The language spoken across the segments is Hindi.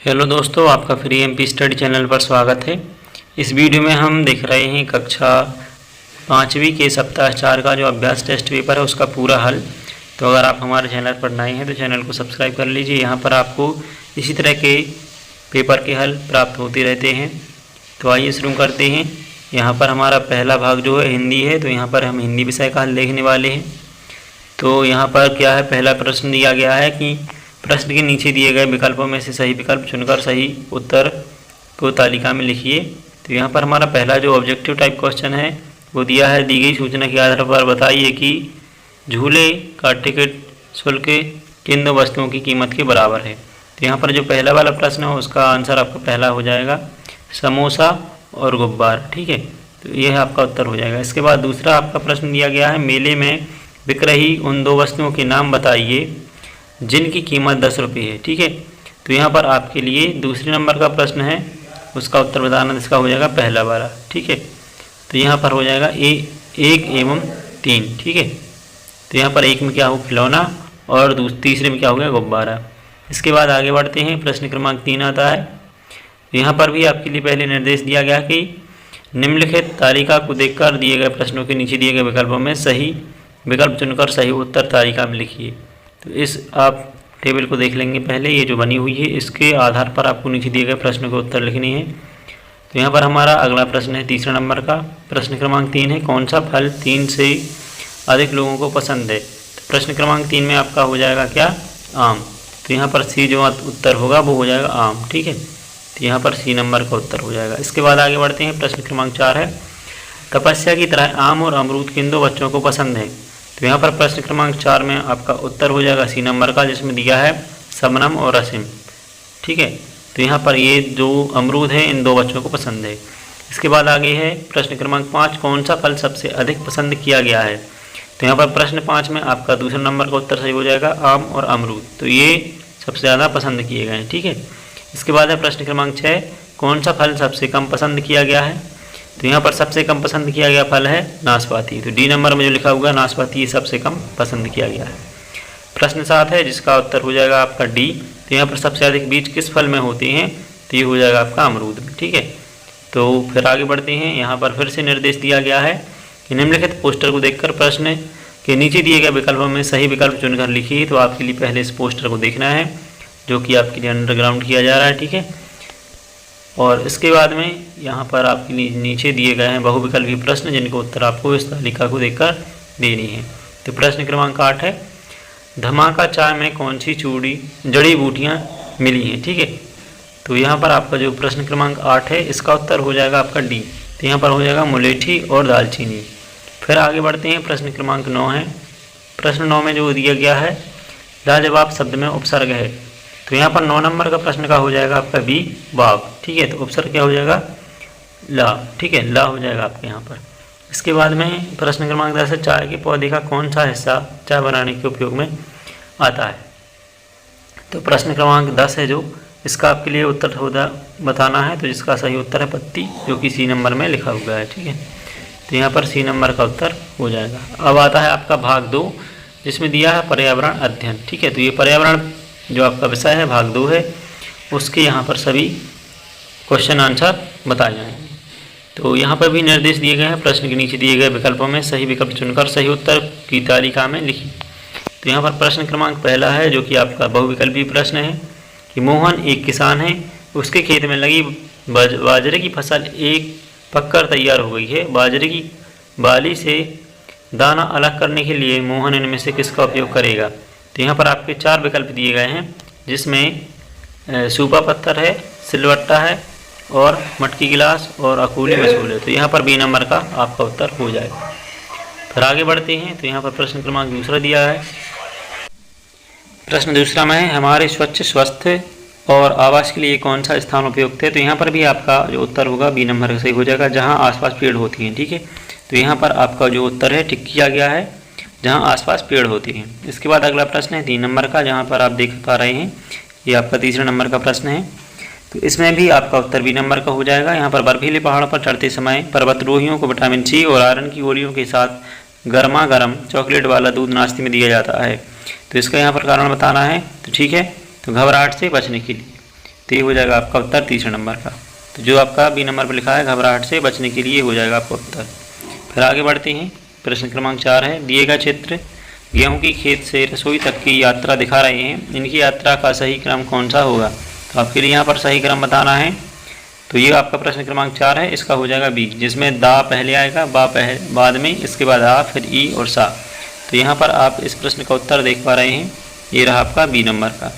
हेलो दोस्तों, आपका फ्री एमपी स्टडी चैनल पर स्वागत है। इस वीडियो में हम देख रहे हैं कक्षा 5वीं के सप्ताह 4 का जो अभ्यास टेस्ट पेपर है उसका पूरा हल। तो अगर आप हमारे चैनल पर नए हैं तो चैनल को सब्सक्राइब कर लीजिए। यहाँ पर आपको इसी तरह के पेपर के हल प्राप्त होते रहते हैं। तो आइए शुरू करते हैं। यहाँ पर हमारा पहला भाग जो है हिंदी है, तो यहाँ पर हम हिंदी विषय का हल देखने वाले हैं। तो यहाँ पर क्या है, पहला प्रश्न दिया गया है कि प्रश्न के नीचे दिए गए विकल्पों में से सही विकल्प चुनकर सही उत्तर को तालिका में लिखिए। तो यहाँ पर हमारा पहला जो ऑब्जेक्टिव टाइप क्वेश्चन है वो दिया है, दी गई सूचना के आधार पर बताइए कि झूले का टिकट शुल्क किन दो वस्तुओं की कीमत के बराबर है। तो यहाँ पर जो पहला वाला प्रश्न है उसका आंसर आपका पहला हो जाएगा समोसा और गुब्बार। ठीक है, तो यह आपका उत्तर हो जाएगा। इसके बाद दूसरा आपका प्रश्न दिया गया है, मेले में बिक रही उन दो वस्तुओं के नाम बताइए जिनकी कीमत 10 रुपये है। ठीक है, तो यहाँ पर आपके लिए दूसरे नंबर का प्रश्न है, उसका उत्तर बताना, इसका हो जाएगा पहला वाला। ठीक है, तो यहाँ पर हो जाएगा 1 एवं 3। ठीक है, तो यहाँ पर एक में क्या हो, खिलौना, और तीसरे में क्या हो गया, गुब्बारा। इसके बाद आगे बढ़ते हैं, प्रश्न क्रमांक 3 आता है। यहाँ पर भी आपके लिए पहले निर्देश दिया गया कि निम्नलिखित तालिका को देखकर दिए गए प्रश्नों के नीचे दिए गए विकल्पों में सही विकल्प चुनकर सही उत्तर तालिका में लिखिए। तो इस आप टेबल को देख लेंगे पहले, ये जो बनी हुई है इसके आधार पर आपको नीचे दिए गए प्रश्नों के उत्तर लिखने हैं। तो यहाँ पर हमारा अगला प्रश्न है तीसरा नंबर का, प्रश्न क्रमांक 3 है, कौन सा फल 3 से अधिक लोगों को पसंद है। तो प्रश्न क्रमांक 3 में आपका हो जाएगा क्या, आम। तो यहाँ पर सी जो उत्तर होगा वो हो जाएगा आम। ठीक है, तो यहाँ पर सी नंबर का उत्तर हो जाएगा। इसके बाद आगे बढ़ते हैं, प्रश्न क्रमांक 4 है, तपस्या की तरह आम और अमरूद किन दो बच्चों को पसंद है। तो यहाँ पर प्रश्न क्रमांक 4 में आपका उत्तर हो जाएगा सी नंबर का, जिसमें दिया है शबनम और असीम। ठीक है, तो यहाँ पर ये जो अमरूद है इन दो बच्चों को पसंद है। इसके बाद आगे है प्रश्न क्रमांक 5, कौन सा फल सबसे अधिक पसंद किया गया है। तो यहाँ पर प्रश्न 5 में आपका दूसरा नंबर का उत्तर सही हो जाएगा आम और अमरूद, तो ये सबसे ज़्यादा पसंद किए गए हैं। ठीक है, इसके बाद है प्रश्न क्रमांक 6, कौन सा फल सबसे कम पसंद किया गया है। तो यहाँ पर सबसे कम पसंद किया गया फल है नाशपाती। तो डी नंबर में जो लिखा हुआ है नाशपाती, ये सबसे कम पसंद किया गया है। प्रश्न 7 है, जिसका उत्तर हो जाएगा आपका डी। तो यहाँ पर सबसे अधिक बीज किस फल में होते हैं, तो ये हो जाएगा आपका अमरूद में। ठीक है, तो फिर आगे बढ़ते हैं। यहाँ पर फिर से निर्देश दिया गया है कि निम्नलिखित पोस्टर को देखकर प्रश्न के नीचे दिए गए विकल्पों में सही विकल्प चुनकर लिखिए। तो आपके लिए पहले इस पोस्टर को देखना है जो कि आपके लिए अंडरग्राउंड किया जा रहा है। ठीक है, और इसके बाद में यहाँ पर आपके नीचे दिए गए हैं बहुविकल्पी प्रश्न, जिनको उत्तर आपको इस तालिका को देखकर देनी है। तो प्रश्न क्रमांक 8 है, धमाका चाय में कौन सी जड़ी बूटियाँ मिली हैं। ठीक है, तो यहाँ पर आपका जो प्रश्न क्रमांक 8 है इसका उत्तर हो जाएगा आपका डी। तो यहाँ पर हो जाएगा मुलेठी और दालचीनी। फिर आगे बढ़ते हैं, प्रश्न क्रमांक 9 है। प्रश्न 9 में जो दिया गया है, लाजवाब शब्द में उपसर्ग है। तो यहाँ पर 9 नंबर का प्रश्न का हो जाएगा आपका बी, वाव। ठीक है, तो उपसर्ग क्या हो जाएगा, ला। ठीक है, ला हो जाएगा आपके यहाँ पर। इसके बाद में प्रश्न क्रमांक 10 है, चाय के पौधे का कौन सा हिस्सा चाय बनाने के उपयोग में आता है। तो प्रश्न क्रमांक 10 है जो, इसका आपके लिए उत्तर बताना है। तो जिसका सही उत्तर है पत्ती, जो कि सी नंबर में लिखा हुआ है। ठीक है, तो यहाँ पर सी नंबर का उत्तर हो जाएगा। अब आता है आपका भाग 2, जिसमें दिया है पर्यावरण अध्ययन। ठीक है, तो ये पर्यावरण जो आपका विषय है भाग 2 है, उसके यहाँ पर सभी क्वेश्चन आंसर बताए जाएंगे। तो यहाँ पर भी निर्देश दिए गए हैं, प्रश्न के नीचे दिए गए विकल्पों में सही विकल्प चुनकर सही उत्तर की तालिका में लिखिए। तो यहाँ पर प्रश्न क्रमांक पहला है जो कि आपका बहुविकल्पी प्रश्न है कि मोहन एक किसान है, उसके खेत में लगी बाजरे की फसल एक पककर तैयार हो गई है। बाजरे की बाली से दाना अलग करने के लिए मोहन इनमें से किसका उपयोग करेगा। तो यहाँ पर आपके 4 विकल्प दिए गए हैं, जिसमें सूपा पत्थर है, सिलवट्टा है, और मटकी गिलास और अकूली मसूल है। तो यहाँ पर बी नंबर का आपका उत्तर हो जाएगा। फिर आगे बढ़ते हैं, तो यहाँ पर प्रश्न क्रमांक दूसरा दिया है। प्रश्न दूसरा में है, हमारे स्वच्छ स्वस्थ और आवास के लिए कौन सा स्थान उपयुक्त है। तो यहाँ पर भी आपका जो उत्तर होगा बी नंबर का सही हो जाएगा, जहाँ आसपास पेड़ होती हैं। ठीक है, तो यहाँ पर आपका जो उत्तर है टिक किया गया है, जहाँ आसपास पेड़ होते हैं। इसके बाद अगला प्रश्न है 3 नंबर का, जहाँ पर आप देख पा रहे हैं ये आपका तीसरा नंबर का प्रश्न है। तो इसमें भी आपका उत्तर बी नंबर का हो जाएगा। यहाँ पर बर्फीले पहाड़ों पर चढ़ते समय पर्वतारोहियों को विटामिन सी और आयरन की गोलियों के साथ गर्मा गर्म चॉकलेट वाला दूध नाश्ते में दिया जाता है। तो इसका यहाँ पर कारण बताना है। तो ठीक है, तो घबराहट से बचने के लिए। तो ये हो जाएगा आपका उत्तर तीसरे नंबर का। तो जो आपका बी नंबर पर लिखा है घबराहट से बचने के लिए हो जाएगा आपका उत्तर। फिर आगे बढ़ते हैं। प्रश्न क्रमांक 4 है, दिए गए चित्र गेहूं की खेत से रसोई तक की यात्रा दिखा रहे हैं, इनकी यात्रा का सही क्रम कौन सा होगा। तो आपके लिए यहाँ पर सही क्रम बताना है। तो ये आपका प्रश्न क्रमांक 4 है, इसका हो जाएगा बी, जिसमें दा पहले आएगा, बा बाद में, इसके बाद आ, फिर ई और सा। तो यहाँ पर आप इस प्रश्न का उत्तर देख पा रहे हैं, ये रहा आपका बी नंबर का।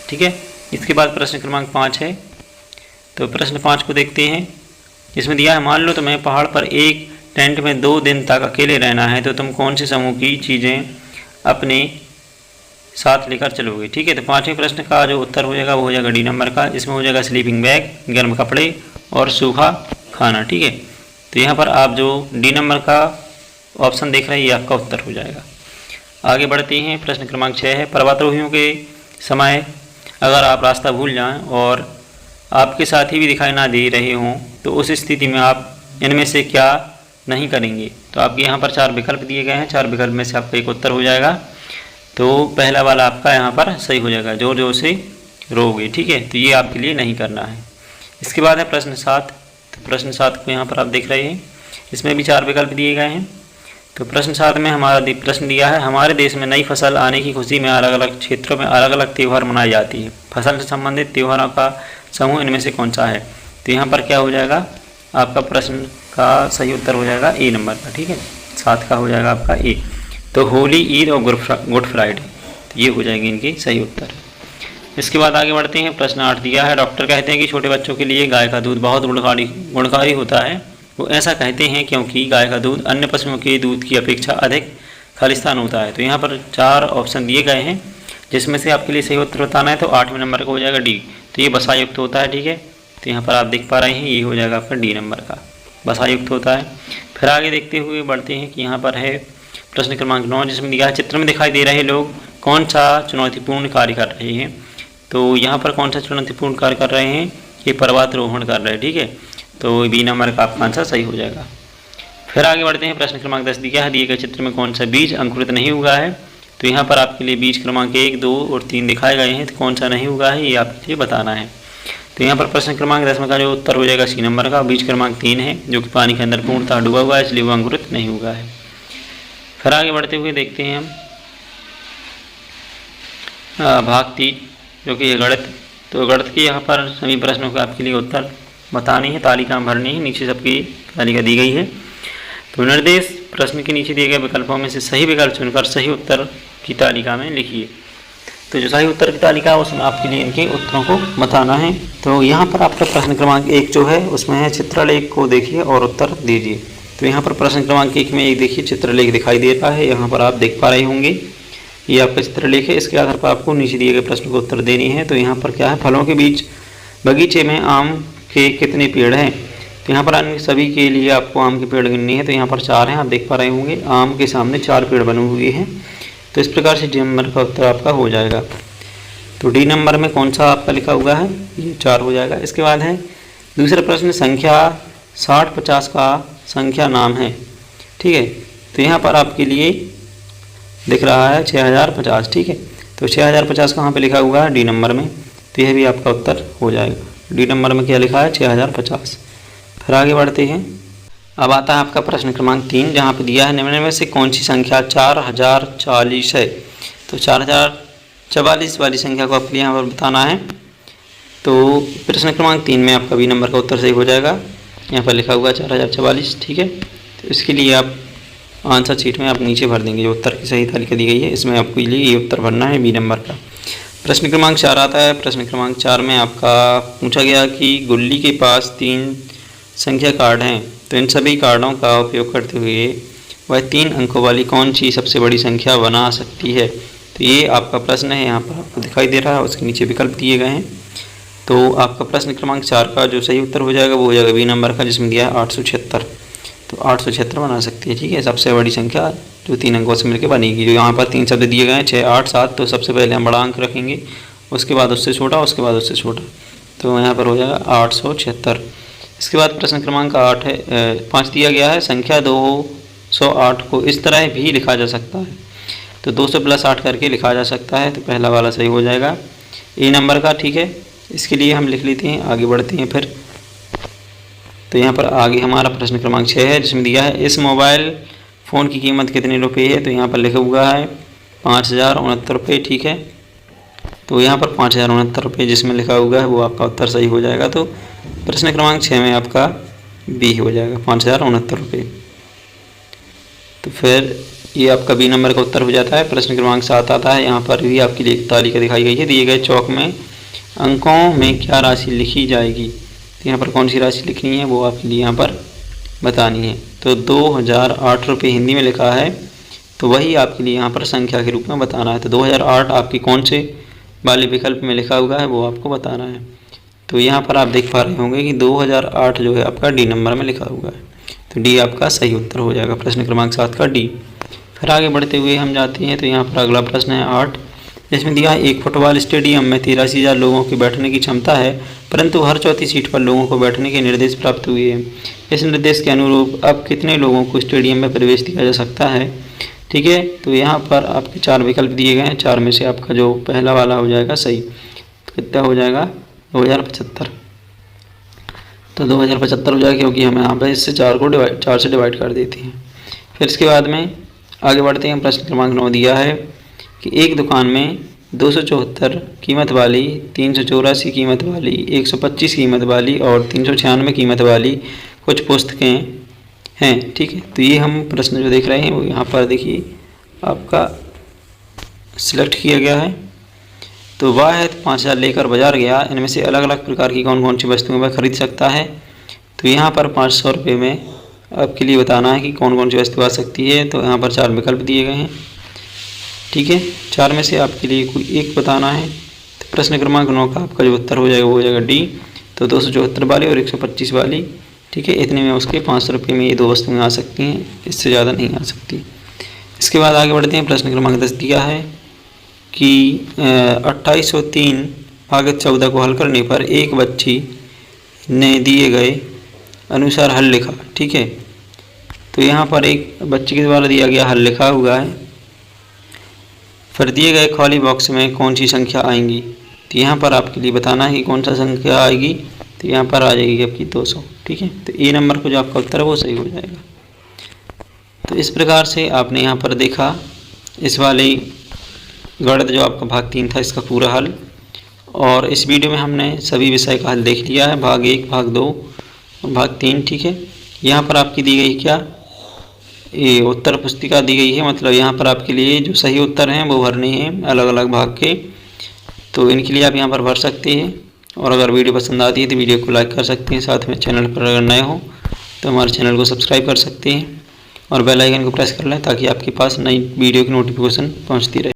ठीक है, इसके बाद प्रश्न क्रमांक 5 है। तो प्रश्न 5 को देखते हैं। इसमें दिया है, मान लो तुम्हें पहाड़ पर एक टेंट में 2 दिन तक अकेले रहना है, तो तुम कौन से समूह की चीज़ें अपने साथ लेकर चलोगे। ठीक है, तो 5वें प्रश्न का जो उत्तर हो जाएगा वो हो जाएगा डी नंबर का। इसमें हो जाएगा स्लीपिंग बैग, गर्म कपड़े और सूखा खाना। ठीक है, तो यहाँ पर आप जो डी नंबर का ऑप्शन देख रहे हैं ये आपका उत्तर हो जाएगा। आगे बढ़ते हैं। प्रश्न क्रमांक 6 है, पर्वतारोहियों के समय अगर आप रास्ता भूल जाएं और आपके साथी भी दिखाई ना दे रहे हों, तो उस स्थिति में आप इनमें से क्या नहीं करेंगे। तो आपके यहाँ पर 4 विकल्प दिए गए हैं, 4 विकल्प में से आपका एक उत्तर हो जाएगा। तो पहला वाला आपका यहाँ पर सही हो जाएगा, जोर जोर से रोगे। ठीक है, तो ये आपके लिए नहीं करना है। इसके बाद है प्रश्न 7। तो प्रश्न 7 को यहाँ पर आप देख रहे हैं, इसमें भी 4 विकल्प दिए गए हैं। तो प्रश्न 7 में हमारा प्रश्न दिया है, हमारे देश में नई फसल आने की खुशी में अलग अलग क्षेत्रों में अलग अलग त्यौहार मनाई जाती है, फसल से संबंधित त्योहारों का समूह इनमें से कौन सा है। तो यहाँ पर क्या हो जाएगा, आपका प्रश्न का सही उत्तर हो जाएगा ए नंबर का। ठीक है, 7 का हो जाएगा आपका ए। तो होली, ईद और गुड फ्राइडे, तो ये हो जाएंगे इनके सही उत्तर। इसके बाद आगे बढ़ते हैं। प्रश्न 8 दिया है, डॉक्टर कहते हैं कि छोटे बच्चों के लिए गाय का दूध बहुत गुणकारी होता है। वो ऐसा कहते हैं क्योंकि गाय का दूध अन्य पशुओं के दूध की अपेक्षा अधिक खालिस्तान होता है। तो यहाँ पर 4 ऑप्शन दिए गए हैं, जिसमें से आपके लिए सही उत्तर बताना है। तो 8वें नंबर का हो जाएगा डी, तो ये वसायुक्त होता है। ठीक है, तो यहाँ पर आप देख पा रहे हैं ये हो जाएगा आपका डी नंबर का, वसायुक्त होता है। फिर आगे देखते हुए बढ़ते हैं कि यहाँ पर है प्रश्न क्रमांक 9, जिसमें दिया है, चित्र में दिखाई दे रहे लोग कौन सा चुनौतीपूर्ण कार्य कर रहे हैं। तो यहाँ पर कौन सा चुनौतीपूर्ण कार्य कर रहे हैं, ये पर्वतारोहण कर रहे हैं। ठीक है, तो बी नंबर का आपका आंसर सही हो जाएगा। फिर आगे बढ़ते हैं। प्रश्न क्रमांक 10 दिया है, दिए गए चित्र में कौन सा बीज अंकुरित नहीं हुआ है। तो यहाँ पर आपके लिए बीज क्रमांक 1, 2 और 3 दिखाए गए हैं, तो कौन सा नहीं हुआ है ये आपके लिए बताना है। तो यहाँ पर प्रश्न क्रमांक 10 का जो उत्तर हो जाएगा सी नंबर का, बीज क्रमांक 3 है, जो कि पानी के अंदर पूर्णतः डूबा हुआ है, इसलिए वो अंकुरित नहीं हुआ है। फिर आगे बढ़ते हुए देखते हैं हम भाग 3, जो कि गणित। तो गणित के यहाँ पर सभी प्रश्नों का आपके लिए उत्तर बतानी है, तालिका भरनी है, नीचे सबकी तालिका दी गई है। तो निर्देश प्रश्न के नीचे दिए गए विकल्पों में से सही विकल्प चुनकर सही उत्तर की तालिका में लिखिए। तो जो सही उत्तर की तालिका है उसमें आपके लिए इनके उत्तरों को बताना है। तो यहाँ पर आपका प्रश्न क्रमांक 1 जो है उसमें है, चित्रलेख को देखिए और उत्तर दीजिए। तो यहाँ पर प्रश्न क्रमांक 1 में एक देखिए चित्रलेख दिखाई दे रहा है, यहाँ पर आप देख पा रहे होंगे ये आपका चित्रलेख है। इसके आधार पर आपको नीचे दिए गए प्रश्न को उत्तर देनी है। तो यहाँ पर क्या है, फलों के बीच बगीचे में आम के कितने पेड़ हैं। तो यहाँ पर अन्य सभी के लिए आपको आम के पेड़ गिननी है। तो यहाँ पर 4 हैं, आप देख पा रहे होंगे आम के सामने 4 पेड़ बने हुए हैं। तो इस प्रकार से डी नंबर का उत्तर आपका हो जाएगा। तो डी नंबर में कौन सा आपका लिखा हुआ है, ये 4 हो जाएगा। इसके बाद है दूसरा प्रश्न, संख्या 60-50 का संख्या नाम है। ठीक है, तो यहाँ पर आपके लिए दिख रहा है 6050। ठीक है, तो 6050 कहाँ पे लिखा हुआ है, डी नंबर में। तो यह भी आपका उत्तर हो जाएगा। डी नंबर में क्या लिखा है, 6050। फिर आगे बढ़ते हैं। अब आता है आपका प्रश्न क्रमांक 3, जहाँ पे दिया है, निम्न में से कौन सी संख्या 4040 है। तो 4044 वाली संख्या को आपके यहाँ पर बताना है। तो प्रश्न क्रमांक 3 में आपका बी नंबर का उत्तर सही हो जाएगा। यहाँ पर लिखा हुआ 4044। ठीक है, तो इसके लिए आप आंसर शीट में आप नीचे भर देंगे, जो उत्तर की सही तालिका दी गई है इसमें आपके लिए ये उत्तर भरना है बी नंबर का। प्रश्न क्रमांक 4 आता है। प्रश्न क्रमांक 4 में आपका पूछा गया कि गुल्ली के पास 3 संख्या कार्ड हैं, तो इन सभी कार्डों का उपयोग करते हुए वह 3 अंकों वाली कौन सी सबसे बड़ी संख्या बना सकती है। तो ये आपका प्रश्न है, यहाँ पर आपको दिखाई दे रहा है, उसके नीचे विकल्प दिए गए हैं। तो आपका प्रश्न क्रमांक 4 का जो सही उत्तर हो जाएगा वो हो जाएगा बी नंबर का, जिसमें दिया है 876। तो 876 बना सकती है। ठीक है, सबसे बड़ी संख्या जो 3 अंकों से मिलकर बनेगी। जो यहाँ पर 3 शब्द दिए गए हैं 6, 8, 7, तो सबसे पहले हम बड़ा अंक रखेंगे, उसके बाद उससे छोटा, उसके बाद उससे छोटा। तो यहाँ पर हो जाएगा 876। इसके बाद प्रश्न क्रमांक 8 है 5 दिया गया है, संख्या 208 को इस तरह भी लिखा जा सकता है। तो 200 + 8 करके लिखा जा सकता है। तो पहला वाला सही हो जाएगा ए नंबर का। ठीक है, इसके लिए हम लिख लेते हैं, आगे बढ़ते हैं फिर। तो यहाँ पर आगे हमारा प्रश्न क्रमांक 6 है, जिसमें दिया है इस मोबाइल फ़ोन की कीमत कितने रुपये है। तो यहाँ पर लिखा हुआ है 5069 रुपये, ठीक है। तो यहाँ पर 5069 रुपये जिसमें लिखा हुआ है वो आपका उत्तर सही हो जाएगा। तो प्रश्न क्रमांक 6 में आपका बी हो जाएगा, 5069 रुपये। तो फिर ये आपका बी नंबर का उत्तर हो जाता है। प्रश्न क्रमांक 7 आता है, यहाँ पर भी आपके लिए एक तालिका दिखाई गई है। दिए गए चौक में अंकों में क्या राशि लिखी जाएगी। तो यहाँ पर कौन सी राशि लिखनी है वो आपके लिए यहाँ पर बतानी है। तो 2008 रुपये हिंदी में लिखा है, तो वही आपके लिए यहाँ पर संख्या के रूप में बताना है। तो 2008 आपकी कौन से वाले विकल्प में लिखा हुआ है वो आपको बताना है। तो यहाँ पर आप देख पा रहे होंगे कि 2008 जो है आपका डी नंबर में लिखा हुआ है। तो डी आपका सही उत्तर हो जाएगा, प्रश्न क्रमांक 7 का डी। फिर आगे बढ़ते हुए हम जाते हैं। तो यहाँ पर अगला प्रश्न है 8, जिसमें दिया है एक फुटबॉल स्टेडियम में 83,000 लोगों की बैठने की क्षमता है, परंतु हर चौथी सीट पर लोगों को बैठने के निर्देश प्राप्त हुए हैं। इस निर्देश के अनुरूप अब कितने लोगों को स्टेडियम में प्रवेश दिया जा सकता है। ठीक है, तो यहाँ पर आपके 4 विकल्प दिए गए हैं, 4 में से आपका जो पहला वाला हो जाएगा सही। तो कितना हो जाएगा 2075। तो 2075 हो जाएगा, क्योंकि हम यहाँ पर इससे 4 से डिवाइड कर देते हैं। फिर इसके बाद में आगे बढ़ते हैं। प्रश्न क्रमांक 9 दिया है कि एक दुकान में 274 कीमत वाली, 384 कीमत वाली, 125 कीमत वाली और 396 कीमत वाली कुछ पुस्तकें हैं। ठीक है, तो ये हम प्रश्न जो देख रहे हैं वो यहाँ पर देखिए आपका सिलेक्ट किया गया है। तो वह 5000 लेकर बाजार गया, इनमें से अलग अलग प्रकार की कौन कौन सी वस्तुएं वह खरीद सकता है। तो यहाँ पर 500 रुपये में आपके लिए बताना है कि कौन कौन सी वस्तु आ सकती है। तो यहाँ पर 4 विकल्प दिए गए हैं, ठीक है। 4 में से आपके लिए कोई एक बताना है। तो प्रश्न क्रमांक 9 का आपका जो उत्तर हो जाएगा वो हो जाएगा डी। तो 274 वाली और 125 वाली, ठीक है, इतने में उसके 500 रुपये में ये 2 वस्तुएं आ सकती हैं, इससे ज़्यादा नहीं आ सकती। इसके बाद आगे बढ़ते हैं। प्रश्न क्रमांक 10 दिया है कि 2803 भागित 14 को हल करने पर एक बच्ची ने दिए गए अनुसार हल लिखा। ठीक है, तो यहाँ पर एक बच्चे के द्वारा दिया गया हल लिखा हुआ है। फिर दिए गए खाली बॉक्स में कौन सी संख्या आएंगी। तो यहाँ पर आपके लिए बताना है कि कौन सा संख्या आएगी। तो यहाँ पर आ जाएगी आपकी 200। ठीक है, तो ए नंबर को जो आपका उत्तर है वो सही हो जाएगा। तो इस प्रकार से आपने यहाँ पर देखा इस वाले गणित जो आपका भाग 3 था इसका पूरा हल। और इस वीडियो में हमने सभी विषय का हल देख लिया है, भाग 1, भाग 2 और भाग 3। ठीक है, यहाँ पर आपकी दी गई क्या ये उत्तर पुस्तिका दी गई है, मतलब यहाँ पर आपके लिए जो सही उत्तर हैं वो भरने हैं अलग अलग भाग के। तो इनके लिए आप यहाँ पर भर सकते हैं। और अगर वीडियो पसंद आती है तो वीडियो को लाइक कर सकते हैं। साथ में चैनल पर अगर नए हो तो हमारे चैनल को सब्सक्राइब कर सकते हैं और बेल आइकन को प्रेस कर लें ताकि आपके पास नई वीडियो की नोटिफिकेशन पहुँचती रहे।